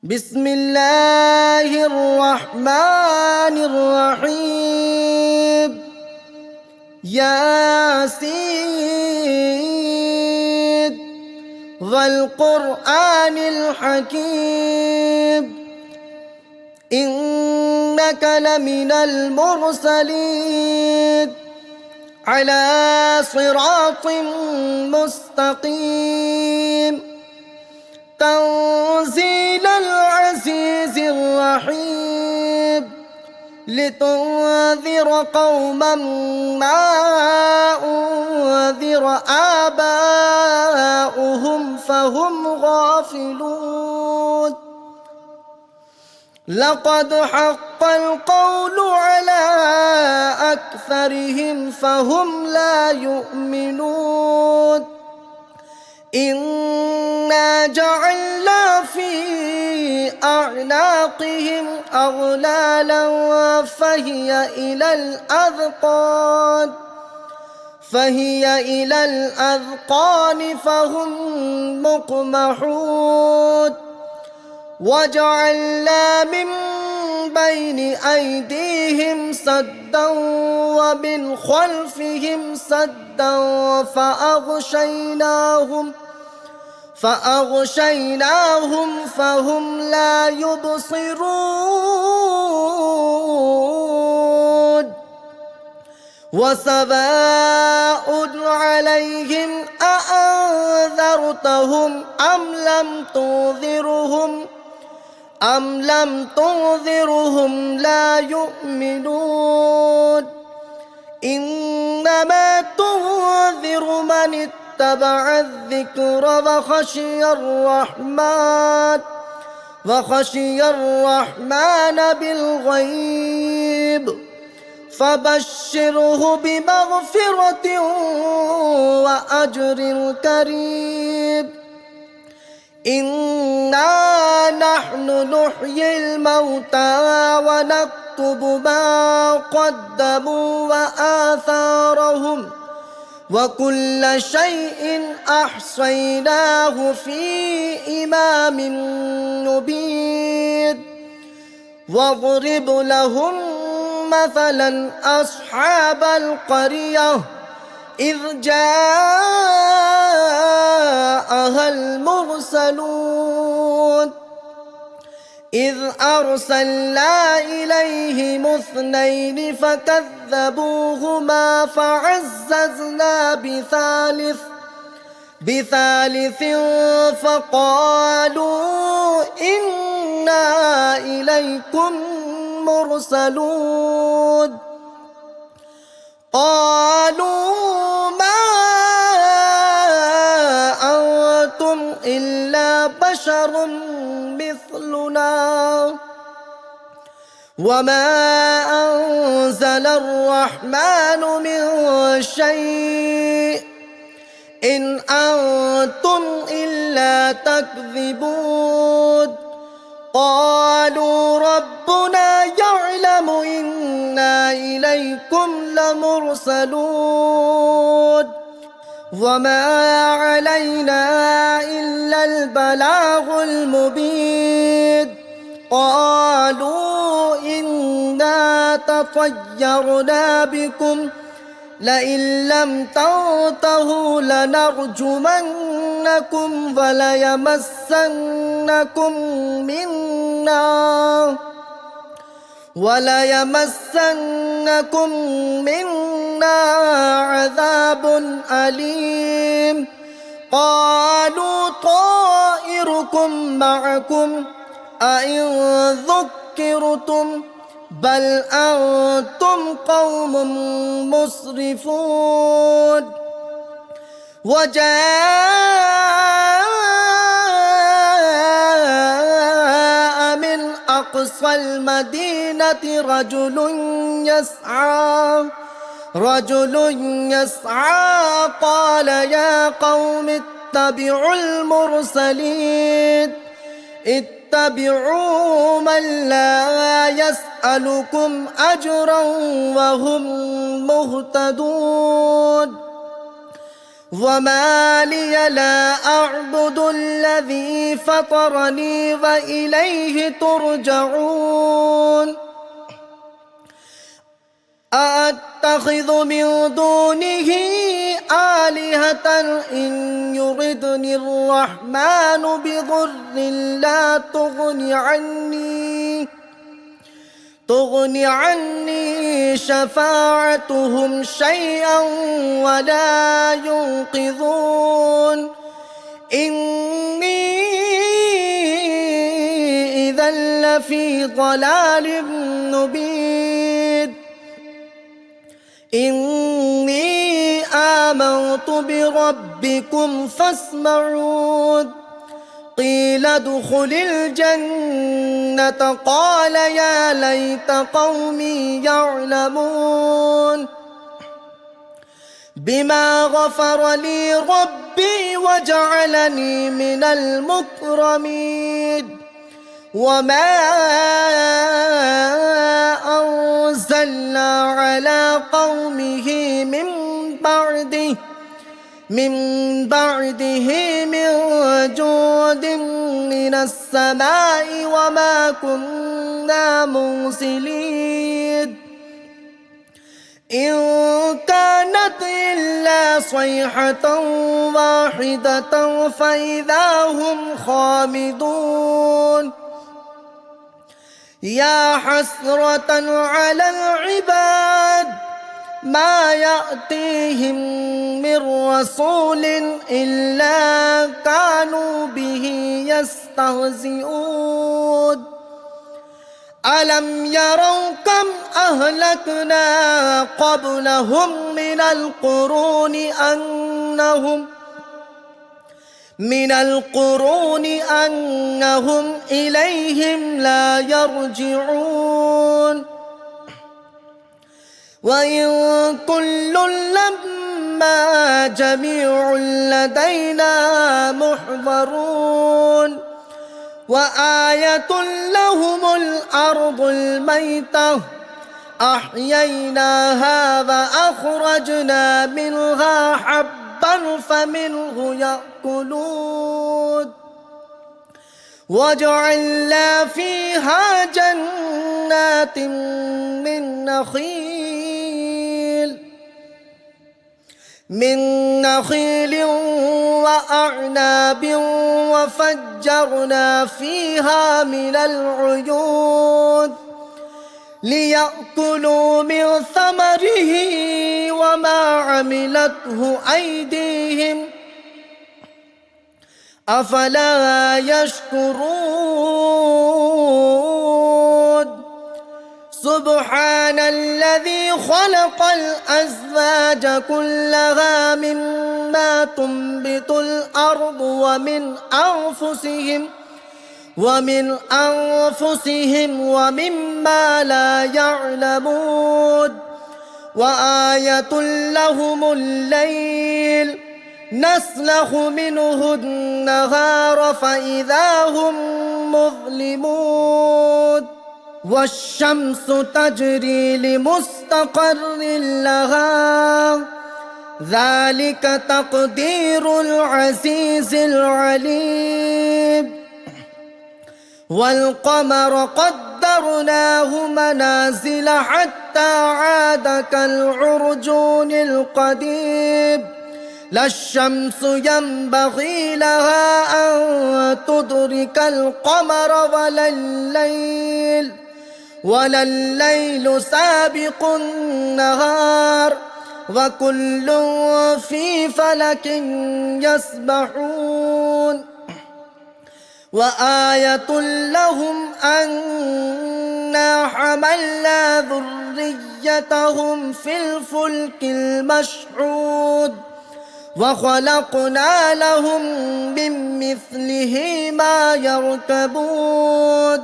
بسم الله الرحمن الرحيم ياسين والقرآن الحكيم إنك لمن المرسلين على صراط مستقيم تنزيل العزيز الرحيم لتنذر قوما ما أنذر آباؤهم فهم غافلون لقد حق القول على أكثرهم فهم لا يؤمنون إنا جعلنا في أعناقهم أغلالا فهي إلى الأذقان فهم مقمحون وجعلنا من بين أيديهم سدا ومن خلفهم سدا فأغشيناهم فهم لا يبصرون وسواء عليهم أأنذرتهم أم لم تنذرهم لا يؤمنون إنما تنذر من اتبع الذكر وخشي الرحمن بالغيب فبشره بمغفرة وأجر كريم إنا نحن نحيي الموتى ونكتب ما قدموا وآثارهم وكل شيء أحصيناه في إمام مبين واضرب لهم مثلا أصحاب القرية إذ جاءها المرسلون إذ أرسلنا إليهم اثنين فكذبوهما فعززنا بثالث فقالوا إنا إليكم مرسلون قالوا ما أنتم إلا بشر مثلنا وما أنزل الرحمن من شيء إن أنتم إلا تكذبون قالوا ربنا يعلم إنا إليكم لمرسلون وما علينا إلا البلاغ المبين قالوا إنا تطيرنا بكم لئن لم تنتهوا لنرجمنكم وليمسنكم منا عذاب أليم قالوا طائركم معكم أئن ذكرتم بل أنتم قوم مسرفون وجاء من أقصى المدينة رجل يسعى قال يا قوم اتبعوا المرسلين اتبعوا من لا يسألكم أجرا وهم مهتدون وما لي لا أعبد الذي فطرني وإليه ترجعون أأتخذ من دونه آلهة إن يردني الرحمن بضر لا تغني عني شفاعتهم شيئا ولا ينقذون إني إذا لفي ضلال مبين إني آمنت بربكم فاسمعون قيل ادخل الجنة قال يا ليت قومي يعلمون بما غفر لي ربي وجعلني من المكرمين وما أنزلنا على قومه من بعده من جود من السماء وما كنا مرسلين إن كانت إلا صيحة واحدة فإذا هم خامدون يا حسرة على العباد ما يأتيهم من رسول إلا كانوا به يستهزئون ألم يروا كم أهلكنا قبلهم من القرون أنهم إليهم لا يرجعون وإن كل لما جميع لدينا محضرون وآية لهم الأرض الميتة أحييناها وأخرجنا منها حبا فمنه يأكلون وجعلنا فيها جنات من نخيل وأعناب وفجرنا فيها من العيون ليأكلوا من ثمره وما عملته أيديهم أفلا يشكرون سبحان الذي خلق الأزواج كلها مما تنبت الأرض ومن أنفسهم ومما لا يعلمون وآية لهم الليل نسلخ منه النهار فإذا هم مظلمون والشمس تجري لمستقر لها ذلك تقدير العزيز العليم والقمر قدرناه منازل حتى عاد كالعرجون القديم لا الشمس ينبغي لها أن تدرك القمر ولا الليل سابق النهار وكل في فلك يسبحون وآية لهم أنا حملنا ذريتهم في الفلك المشحود وخلقنا لهم من مثله ما يركبون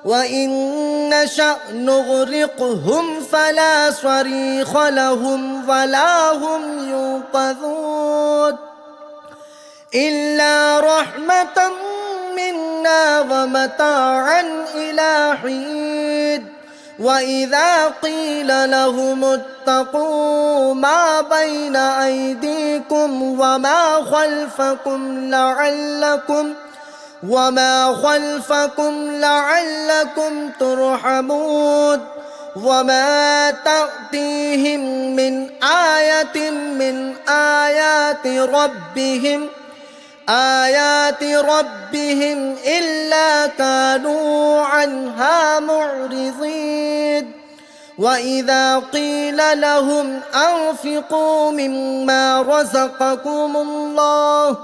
وإن نشأ نغرقهم فلا صريخ لهم ولا هم ينقذون إلا رحمة منا ومتاعا إلى حين وإذا قيل لهم اتقوا ما بين أيديكم وما خلفكم لعلكم ترحمون وما تأتيهم من آية من آيات ربهم إلا كانوا عنها معرضين وإذا قيل لهم أنفقوا مما رزقكم الله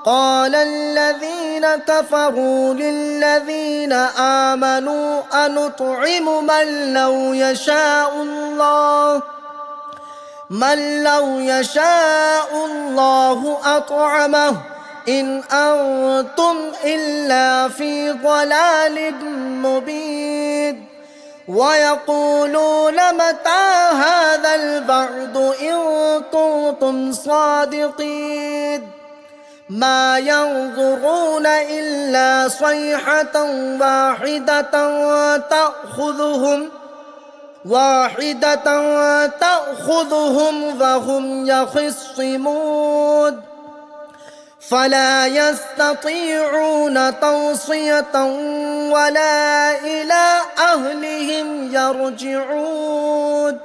قال الذين كفروا للذين آمنوا أنطعم من لو يشاء الله أطعمه إن أنتم إلا في ضلال مبين ويقولون متى هذا الوعد إن كنتم صادقين ما ينظرون إلا صيحة واحدة تأخذهم وهم يخصمون فلا يستطيعون توصية ولا إلى أهلهم يرجعون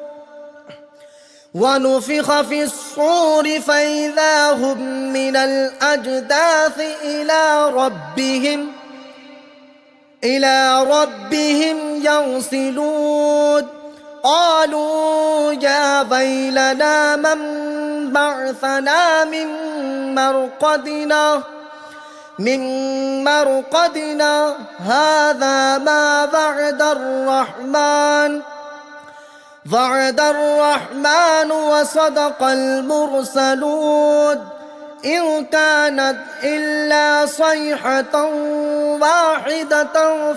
ونفخ في الصور فإذا هم من الأجداث إلى ربهم ينسلون قالوا يا ويلنا من بعثنا من مرقدنا هذا ما وعد الرحمن وصدق المرسلون إن كانت إلا صيحة واحدة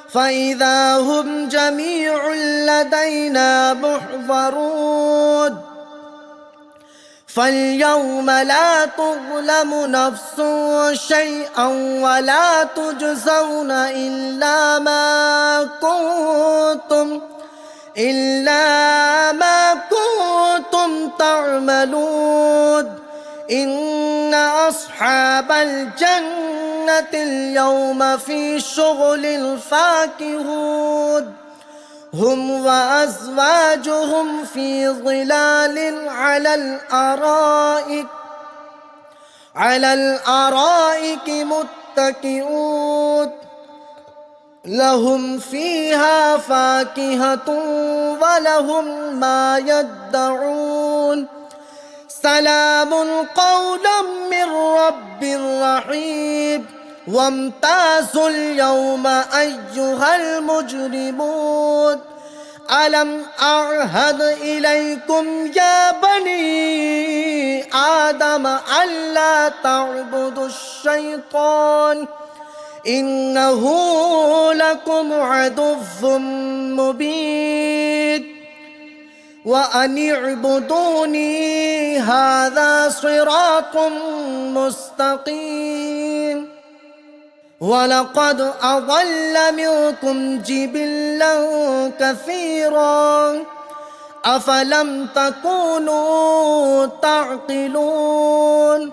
فإذا هم جميع لدينا محضرون فاليوم لا تظلم نفس شيئا ولا تجزون إلا ما كنتم تعملون إن أصحاب الجنة اليوم في شغل فاكهون هم وأزواجهم في ظلال على الأرائك متكئون لهم فيها فاكهة ولهم ما يدعون سلام قولا من رب رحيم وامتازوا اليوم أيها المجرمون ألم أعهد إليكم يا بني آدم ألا تعبدوا الشيطان إنه لكم عدو مبين وأن اعبدوني هذا صراط مستقيم ولقد أضل منكم جبلا كثيرا أفلم تكونوا تعقلون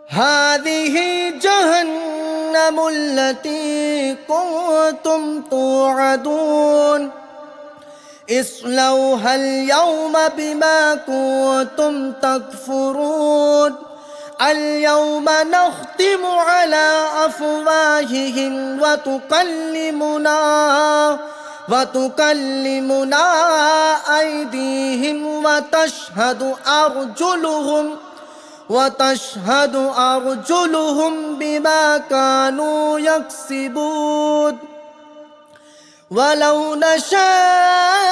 هذه جهنم التي كنتم توعدون اصلوها اليوم بما كنتم تكفرون اليوم نختم على أفواههم وتكلمنا أيديهم وتشهد أرجلهم بما كانوا يكسبون ولو نشاء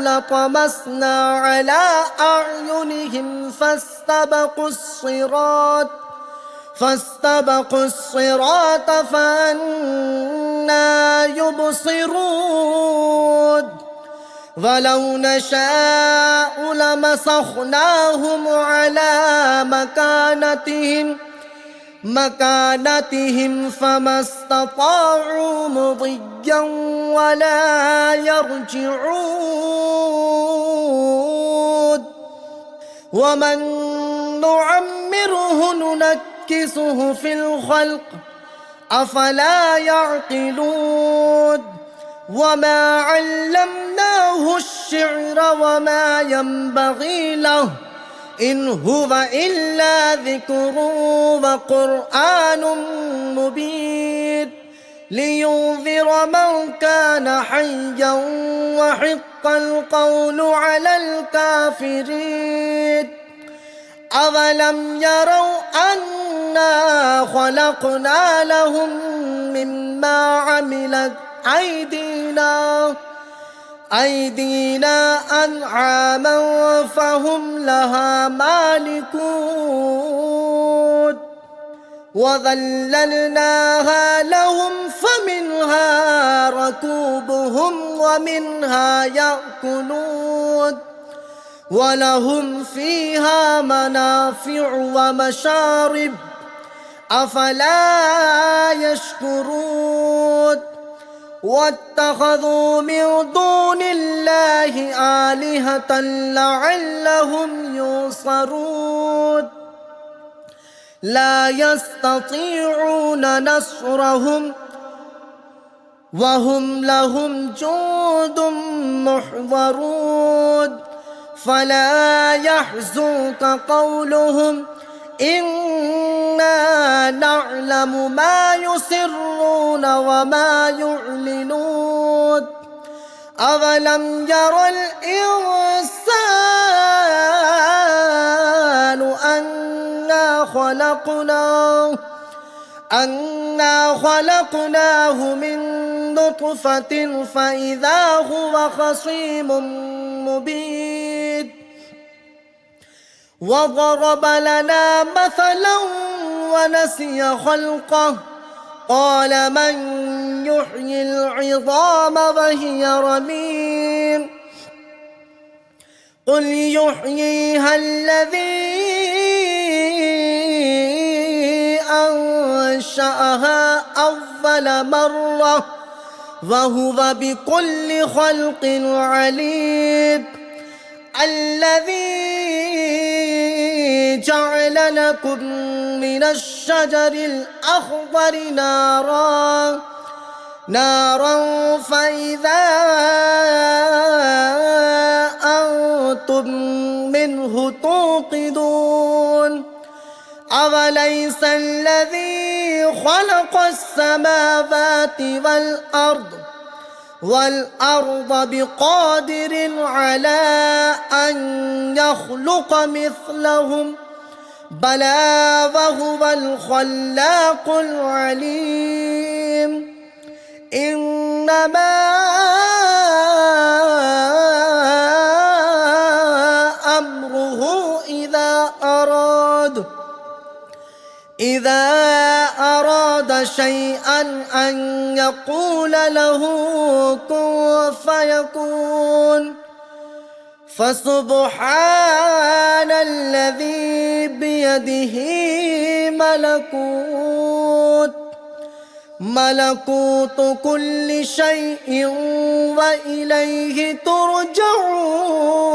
لطمسنا على أعينهم فاستبقوا الصراط فأنى يبصرون ولو نشاء لمسخناهم على مكانتهم مكانتهم فما استطاعوا مضيا ولا يرجعون ومن نعمره ننكسه في الخلق أفلا يعقلون وما علمناه الشعر وما ينبغي له إن هو إلا ذكر وقرآن مبين لينذر من كان حيا وحق القول على الكافرين أولم يروا أنا خلقنا لهم مما عملت أيدينا أنعاما فهم لها مالكون وذللناها لهم فمنها ركوبهم ومنها يأكلون ولهم فيها منافع ومشارب أفلا يشكرون واتخذوا من دون الله آلهة لعلهم ينصرون لا يستطيعون نصرهم وهم لهم جند محضرون فلا يحزنك قولهم إنا نعلم ما يسرون وما يعلنون أولم ير الإنسان أنا خلقناه من نطفة فإذا هو خصيم مبين وضرب لنا مثلا ونسي خلقه قال من يحيي العظام وهي رميم قل يحييها الذي أنشأها أول مرة وهو بكل خلق عليم الذي جعل لكم من الشجر الأخضر نارا فإذا أنتم منه توقدون أوليس الذي خلق السماوات والأرض بقادر على أن يخلق مثلهم بلى وهو الخلاق العليم إنما أمره إذا أراد شيئا أن يقول له كن فيكون فسبحان الذي بيده ملكوت كل شيء وإليه ترجعون.